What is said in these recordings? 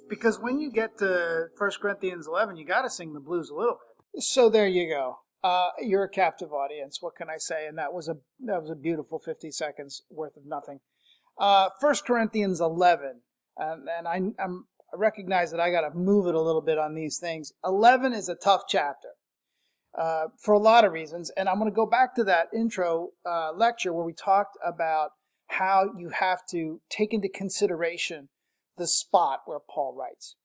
Because when you get to 1 Corinthians 11, you got to sing the blues a little bit. So there you go. You're a captive audience. What can I say? And that was a beautiful 50 seconds worth of nothing. 1 Corinthians 11, and I recognize that I got to move it a little bit on these things. 11 is a tough chapter for a lot of reasons, and I'm going to go back to that intro lecture where we talked about how you have to take into consideration the spot where Paul writes.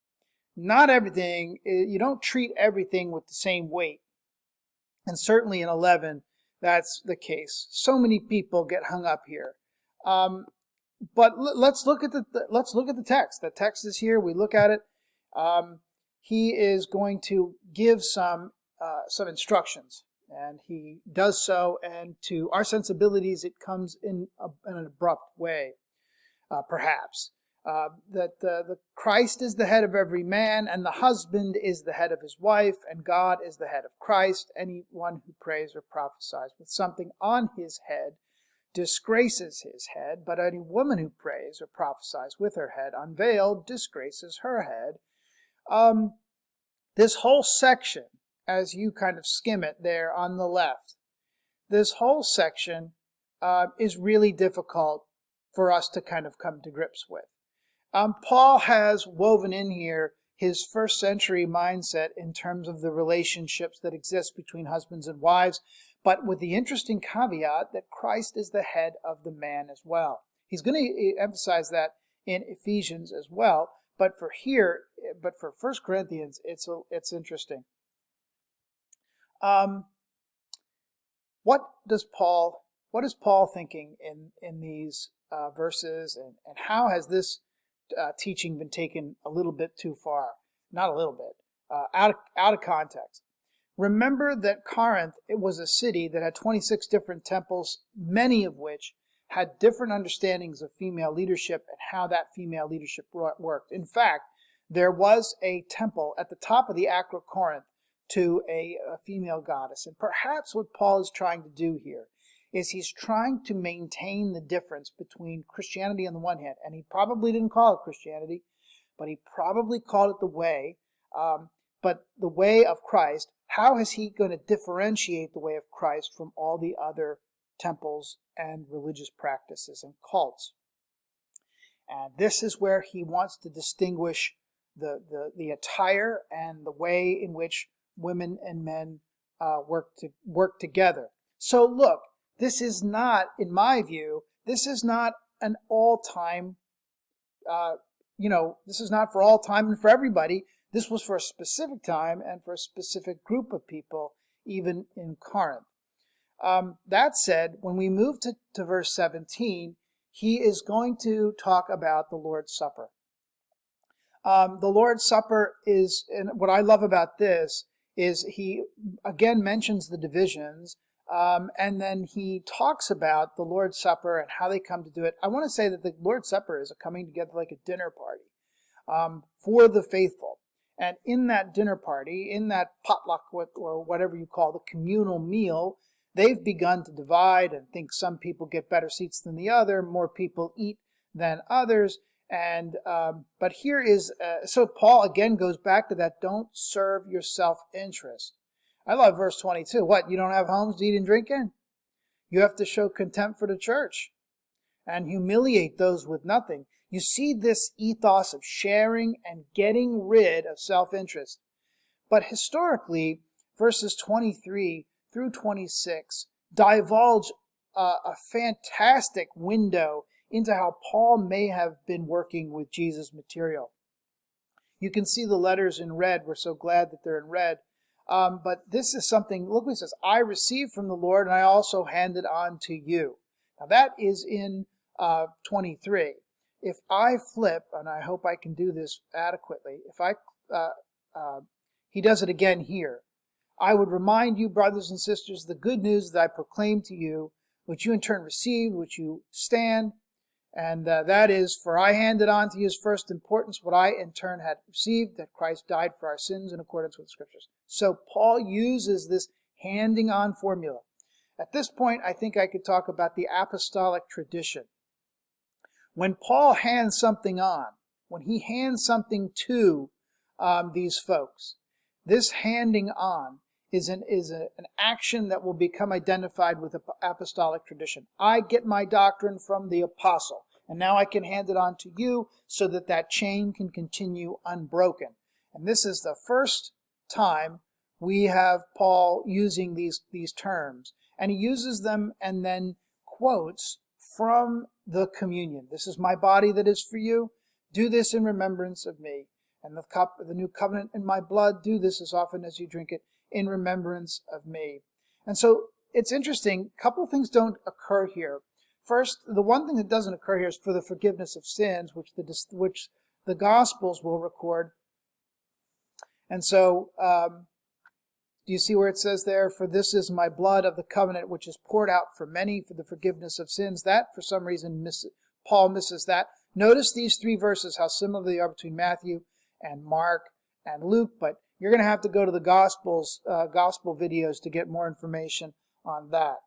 Not everything, you don't treat everything with the same weight. And certainly in 11, that's the case. So many people get hung up here. But let's look at the text. The text is here. We look at it. He is going to give some instructions, and he does so. And to our sensibilities, it comes in an abrupt way, perhaps. That the Christ is the head of every man, and the husband is the head of his wife, and God is the head of Christ. Anyone who prays or prophesies with something on his head disgraces his head, but any woman who prays or prophesies with her head unveiled disgraces her head. This whole section, as you kind of skim it there on the left, this whole section is really difficult for us to kind of come to grips with. Paul has woven in here his first century mindset in terms of the relationships that exist between husbands and wives, but with the interesting caveat that Christ is the head of the man as well. He's going to emphasize that in Ephesians as well, but for 1 Corinthians, it's interesting. What is Paul thinking in these verses, and how has this teaching been taken a little bit too far? Not a little bit, out of context. Remember that Corinth, it was a city that had 26 different temples, many of which had different understandings of female leadership and how that female leadership worked. In fact, there was a temple at the top of the Acro Corinth to a female goddess. And perhaps what Paul is trying to do here is he's trying to maintain the difference between Christianity on the one hand, and he probably didn't call it Christianity, but he probably called it the way, but the way of Christ. How is he going to differentiate the way of Christ from all the other temples and religious practices and cults? And this is where he wants to distinguish the attire and the way in which women and men work together. So look, this is not, in my view, this is not an all-time, this is not for all time and for everybody. This was for a specific time and for a specific group of people, even in Corinth. That said, when we move to verse 17, he is going to talk about the Lord's Supper. The Lord's Supper is, and what I love about this is he again mentions the divisions, and then he talks about the Lord's Supper and how they come to do it. I want to say that the Lord's Supper is a coming together like a dinner party for the faithful. And in that dinner party, in that potluck or whatever you call the communal meal, they've begun to divide and think some people get better seats than the other, more people eat than others. And but here is, so Paul again goes back to that, don't serve your self-interest. I love verse 22. What, you don't have homes to eat and drink in? You have to show contempt for the church and humiliate those with nothing. You see this ethos of sharing and getting rid of self-interest. But historically, verses 23 through 26 divulge a fantastic window into how Paul may have been working with Jesus' material. You can see the letters in red. We're so glad that they're in red. But this is something, look what it says, I received from the Lord and I also handed on to you. Now that is in 23. If I flip, and I hope I can do this adequately, he does it again here. I would remind you, brothers and sisters, the good news that I proclaim to you, which you in turn received, which you stand, and that is, for I handed on to you as first importance what I in turn had received, that Christ died for our sins in accordance with the Scriptures. So Paul uses this handing on formula. At this point, I think I could talk about the apostolic tradition. When Paul hands something on, when he hands something to these folks, this handing on is an action that will become identified with the apostolic tradition. I get my doctrine from the apostle, and now I can hand it on to you so that that chain can continue unbroken. And this is the first time we have Paul using these terms. And he uses them and then quotes from the communion. This is my body that is for you. Do this in remembrance of me. And the cup of the new covenant in my blood, do this as often as you drink it in remembrance of me. And so it's interesting, a couple of things don't occur here. First, the one thing that doesn't occur here is for the forgiveness of sins, which the Gospels will record. And so, do you see where it says there, for this is my blood of the covenant, which is poured out for many for the forgiveness of sins? That, for some reason, Paul misses that. Notice these three verses, how similar they are between Matthew and Mark and Luke, but you're going to have to go to the gospel videos to get more information on that.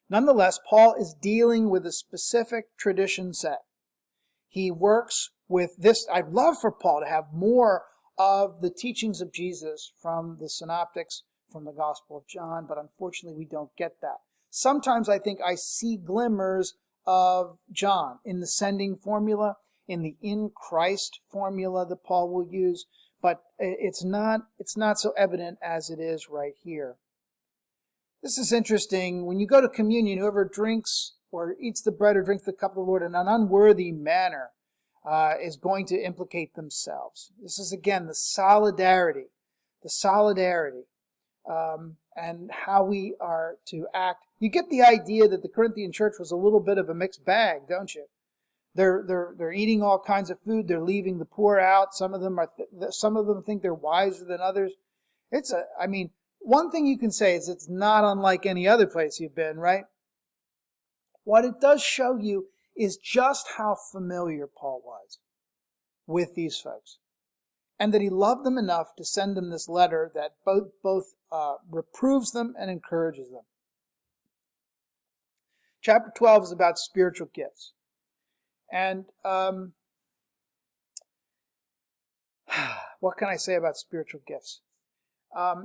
Nonetheless, Paul is dealing with a specific tradition set. He works with this. I'd love for Paul to have more of the teachings of Jesus from the synoptics, from the Gospel of John, but unfortunately we don't get that. Sometimes I think I see glimmers of John in the sending formula, in the in Christ formula that Paul will use, but it's not so evident as it is right here. This is interesting. When you go to communion, whoever drinks or eats the bread or drinks the cup of the Lord in an unworthy manner is going to implicate themselves. This is, again, the solidarity, and how we are to act. You get the idea that the Corinthian church was a little bit of a mixed bag, don't you? They're eating all kinds of food. They're leaving the poor out. Some of them think they're wiser than others. One thing you can say is it's not unlike any other place you've been, right? What it does show you is just how familiar Paul was with these folks, and that he loved them enough to send them this letter that both reproves them and encourages them. Chapter 12 is about spiritual gifts. And what can I say about spiritual gifts?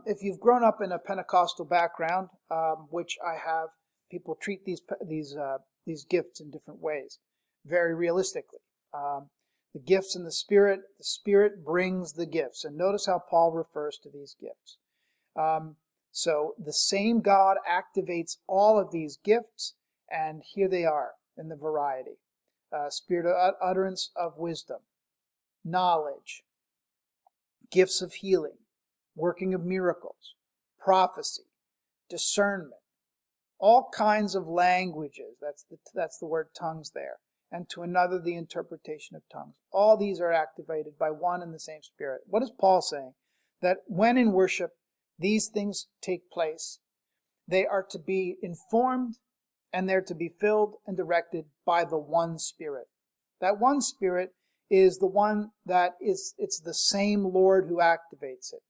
If you've grown up in a Pentecostal background, which I have, people treat these gifts in different ways, very realistically. The gifts in the Spirit brings the gifts. And notice how Paul refers to these gifts. So the same God activates all of these gifts, and here they are in the variety. Spirit of utterance of wisdom, knowledge, gifts of healing, working of miracles, prophecy, discernment, all kinds of languages. That's the word tongues there. And to another, the interpretation of tongues. All these are activated by one and the same Spirit. What is Paul saying? That when in worship these things take place, they are to be informed and they're to be filled and directed by the one Spirit. That one Spirit is the one it's the same Lord who activates it.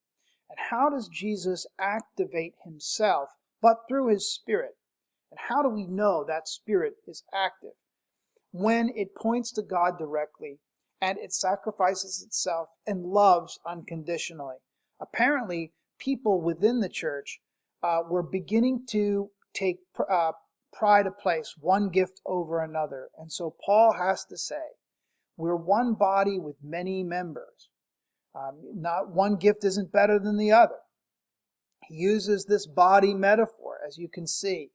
And how does Jesus activate himself but through his Spirit? And how do we know that Spirit is active? When it points to God directly and it sacrifices itself and loves unconditionally. Apparently, people within the church were beginning to take pride of place, one gift over another. And so Paul has to say, we're one body with many members. Not one gift isn't better than the other. He uses this body metaphor, as you can see.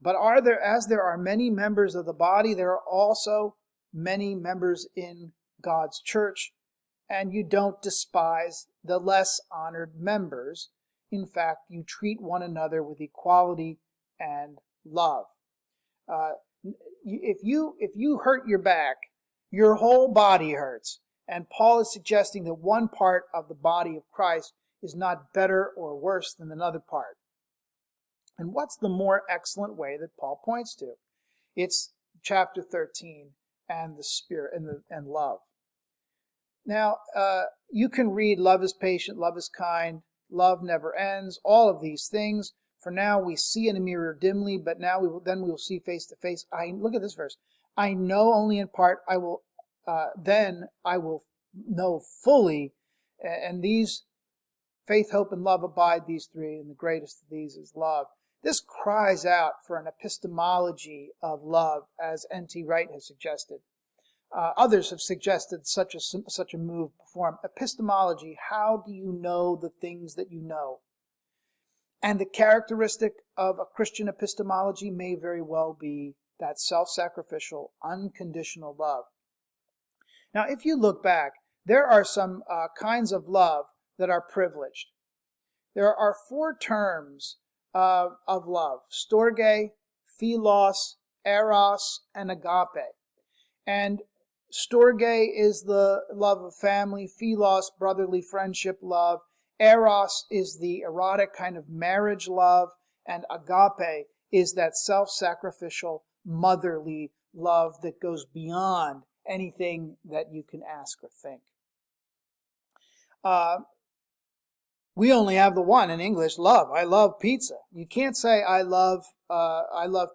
But as there are many members of the body, there are also many members in God's church, and you don't despise the less honored members. In fact, you treat one another with equality and love. If you hurt your back, your whole body hurts. And Paul is suggesting that one part of the body of Christ is not better or worse than another part. And what's the more excellent way that Paul points to? It's chapter 13 and the Spirit and love. Now, you can read love is patient, love is kind, love never ends, all of these things. For now we see in a mirror dimly, but now we will see face to face. Look at this verse. I know only in part, I will then I will know fully, and these faith, hope, and love abide, these three, and the greatest of these is love. This cries out for an epistemology of love, as N.T. Wright has suggested. Others have suggested such a move before. Epistemology, how do you know the things that you know? And the characteristic of a Christian epistemology may very well be that self-sacrificial, unconditional love. Now, if you look back, there are some kinds of love that are privileged. There are 4 terms of love: storge, philos, eros, and agape. And storge is the love of family, philos, brotherly friendship love, eros is the erotic kind of marriage love, and agape is that self-sacrificial, motherly love that goes beyond anything that you can ask or think. We only have the one in English, love. I love pizza. You can't say I love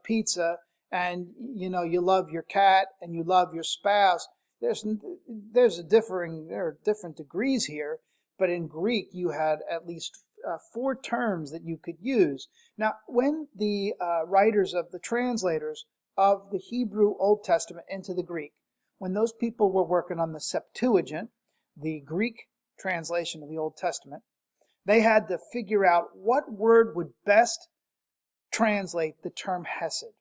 pizza and you love your cat and you love your spouse. There are different degrees here, but in Greek you had at least 4 terms that you could use. Now, when the writers of the translators of the Hebrew Old Testament into the Greek, when those people were working on the Septuagint, the Greek translation of the Old Testament, they had to figure out what word would best translate the term hesed.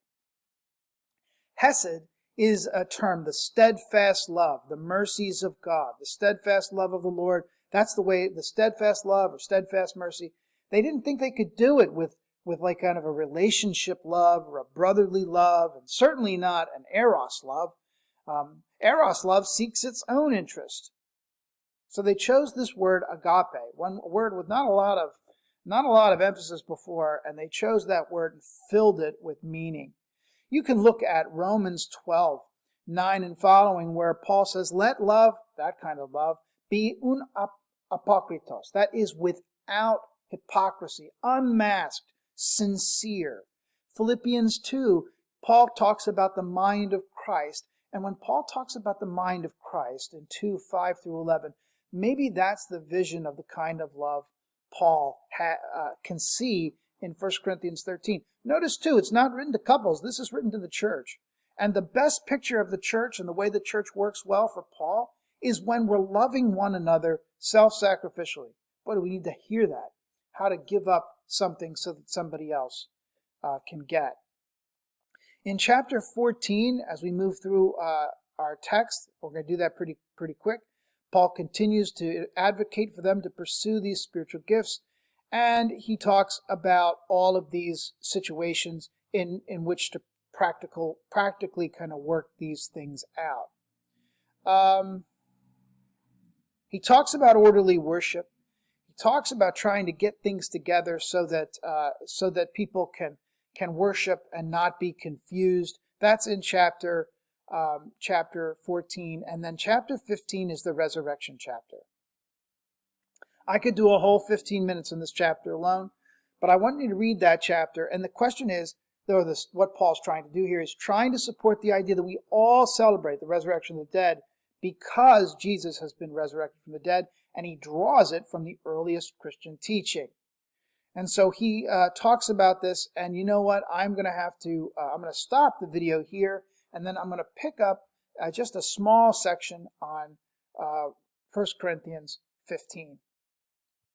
Hesed is a term, the steadfast love, the mercies of God, the steadfast love of the Lord. That's the way, the steadfast love or steadfast mercy. They didn't think they could do it with like kind of a relationship love or a brotherly love, and certainly not an eros love. Eros love seeks its own interest. So they chose this word agape, one word with not a lot of emphasis before, and they chose that word and filled it with meaning. You can look at Romans 12:9 and following, where Paul says, "Let love," that kind of love, "be un apokritos," that is without hypocrisy, unmasked, sincere. Philippians 2, Paul talks about the mind of Christ, and when Paul talks about the mind of Christ in 2:5 through 11, maybe that's the vision of the kind of love Paul can see in 1 Corinthians 13. Notice too, it's not written to couples. This is written to the church. And the best picture of the church and the way the church works well for Paul is when we're loving one another self-sacrificially. Boy, do we need to hear that. How to give up something so that somebody else can get. In chapter 14, as we move through our text, we're going to do that pretty quick. Paul continues to advocate for them to pursue these spiritual gifts, and he talks about all of these situations in which to practically kind of work these things out. He talks about orderly worship. He talks about trying to get things together so that people can worship and not be confused. That's in chapter 14, and then chapter 15 is the resurrection chapter. I could do a whole 15 minutes in this chapter alone, but I want you to read that chapter, and the question is, what Paul's trying to do here is trying to support the idea that we all celebrate the resurrection of the dead because Jesus has been resurrected from the dead, and he draws it from the earliest Christian teaching. And so he talks about this, and you know what? I'm going to stop the video here, and then I'm going to pick up just a small section on 1 Corinthians 15.